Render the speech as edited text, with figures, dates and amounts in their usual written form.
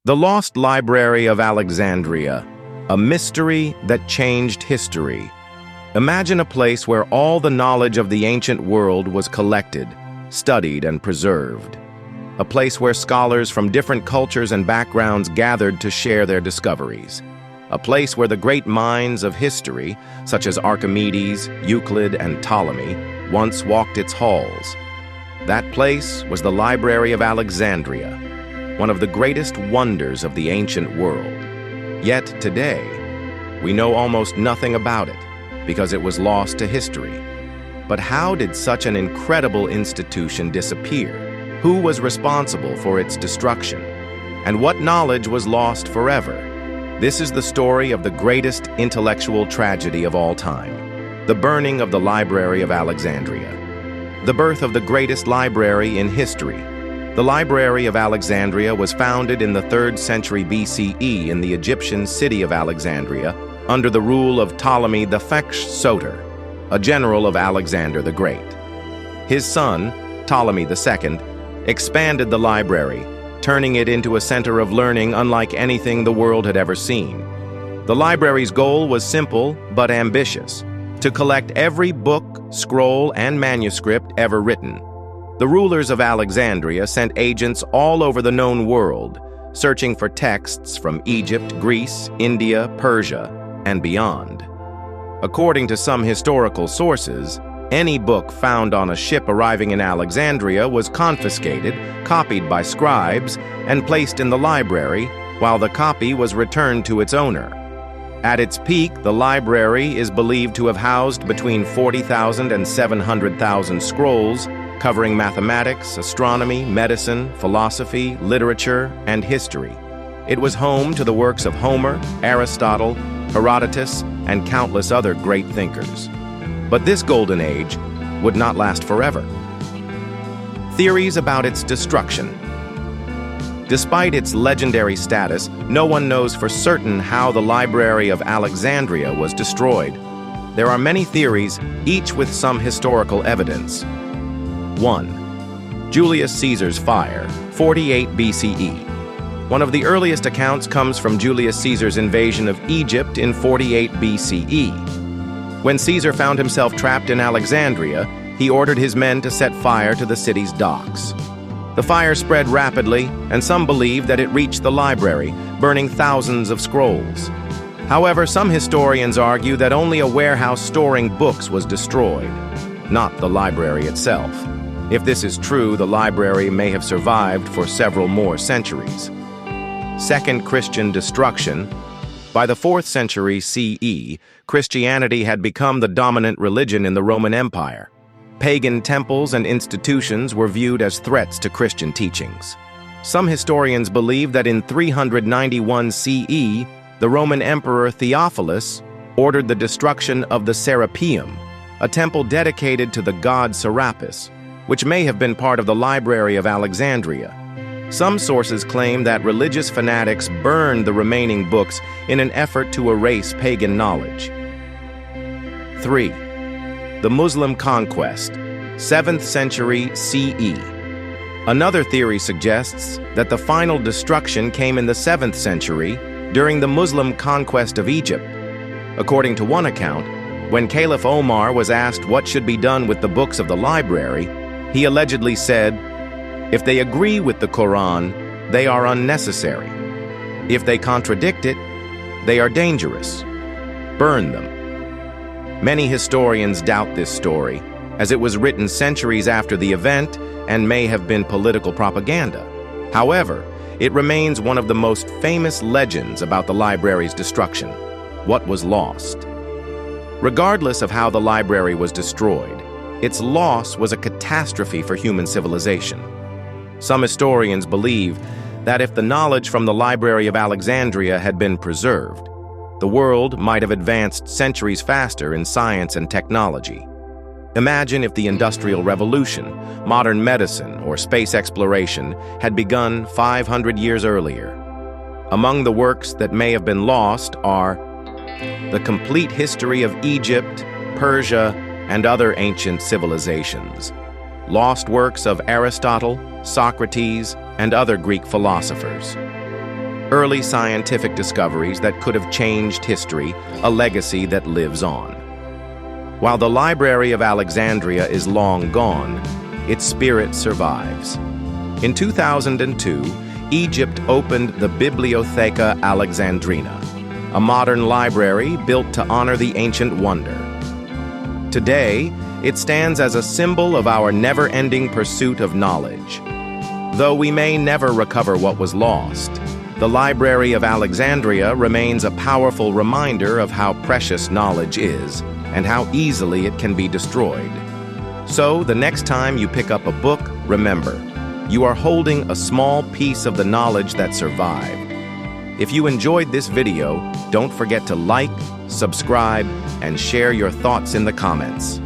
The Lost Library of Alexandria, a mystery that changed history. Imagine a place where all the knowledge of the ancient world was collected, studied, and preserved. A place where scholars from different cultures and backgrounds gathered to share their discoveries. A place where the great minds of history, such as Archimedes, Euclid, and Ptolemy, once walked its halls. That place was the Library of Alexandria, one of the greatest wonders of the ancient world. Yet today, we know almost nothing about it because it was lost to history. But how did such an incredible institution disappear? Who was responsible for its destruction? And what knowledge was lost forever? This is the story of the greatest intellectual tragedy of all time, the burning of the Library of Alexandria. The birth of the greatest library in history. The Library of Alexandria was founded in the 3rd century BCE in the Egyptian city of Alexandria under the rule of Ptolemy the Soter, a general of Alexander the Great. His son, Ptolemy II, expanded the library, turning it into a center of learning unlike anything the world had ever seen. The library's goal was simple but ambitious: to collect every book, scroll, and manuscript ever written. The rulers of Alexandria sent agents all over the known world, searching for texts from Egypt, Greece, India, Persia, and beyond. According to some historical sources, any book found on a ship arriving in Alexandria was confiscated, copied by scribes, and placed in the library, while the copy was returned to its owner. At its peak, the library is believed to have housed between 40,000 and 700,000 scrolls, covering mathematics, astronomy, medicine, philosophy, literature, and history. It was home to the works of Homer, Aristotle, Herodotus, and countless other great thinkers. But this golden age would not last forever. Theories about its destruction. Despite its legendary status, no one knows for certain how the Library of Alexandria was destroyed. There are many theories, each with some historical evidence. 1. Julius Caesar's fire, 48 BCE. One of the earliest accounts comes from Julius Caesar's invasion of Egypt in 48 BCE. When Caesar found himself trapped in Alexandria, he ordered his men to set fire to the city's docks. The fire spread rapidly, and some believe that it reached the library, burning thousands of scrolls. However, some historians argue that only a warehouse storing books was destroyed, not the library itself. If this is true, the library may have survived for several more centuries. Second Christian destruction. By the 4th century CE, Christianity had become the dominant religion in the Roman Empire. Pagan temples and institutions were viewed as threats to Christian teachings. Some historians believe that in 391 CE, the Roman Emperor Theophilus ordered the destruction of the Serapeum, a temple dedicated to the god Serapis, which may have been part of the Library of Alexandria. Some sources claim that religious fanatics burned the remaining books in an effort to erase pagan knowledge. 3. The Muslim conquest, 7th century CE. Another theory suggests that the final destruction came in the 7th century during the Muslim conquest of Egypt. According to one account, when Caliph Omar was asked what should be done with the books of the library, he allegedly said, "If they agree with the Quran, they are unnecessary. If they contradict it, they are dangerous. Burn them." Many historians doubt this story, as it was written centuries after the event and may have been political propaganda. However, it remains one of the most famous legends about the library's destruction. What was lost? Regardless of how the library was destroyed, its loss was a catastrophe for human civilization. Some historians believe that if the knowledge from the Library of Alexandria had been preserved, the world might have advanced centuries faster in science and technology. Imagine if the Industrial Revolution, modern medicine, or space exploration had begun 500 years earlier. Among the works that may have been lost are The Complete History of Egypt, Persia, and Other Ancient Civilizations, lost works of Aristotle, Socrates, and other Greek philosophers. early scientific discoveries that could have changed history, a legacy that lives on. While the Library of Alexandria is long gone, its spirit survives. In 2002, Egypt opened the Bibliotheca Alexandrina, a modern library built to honor the ancient wonder. Today, it stands as a symbol of our never-ending pursuit of knowledge. Though we may never recover what was lost, the Library of Alexandria remains a powerful reminder of how precious knowledge is and how easily it can be destroyed. So, the next time you pick up a book, remember, you are holding a small piece of the knowledge that survived. If you enjoyed this video, don't forget to like, subscribe, and share your thoughts in the comments.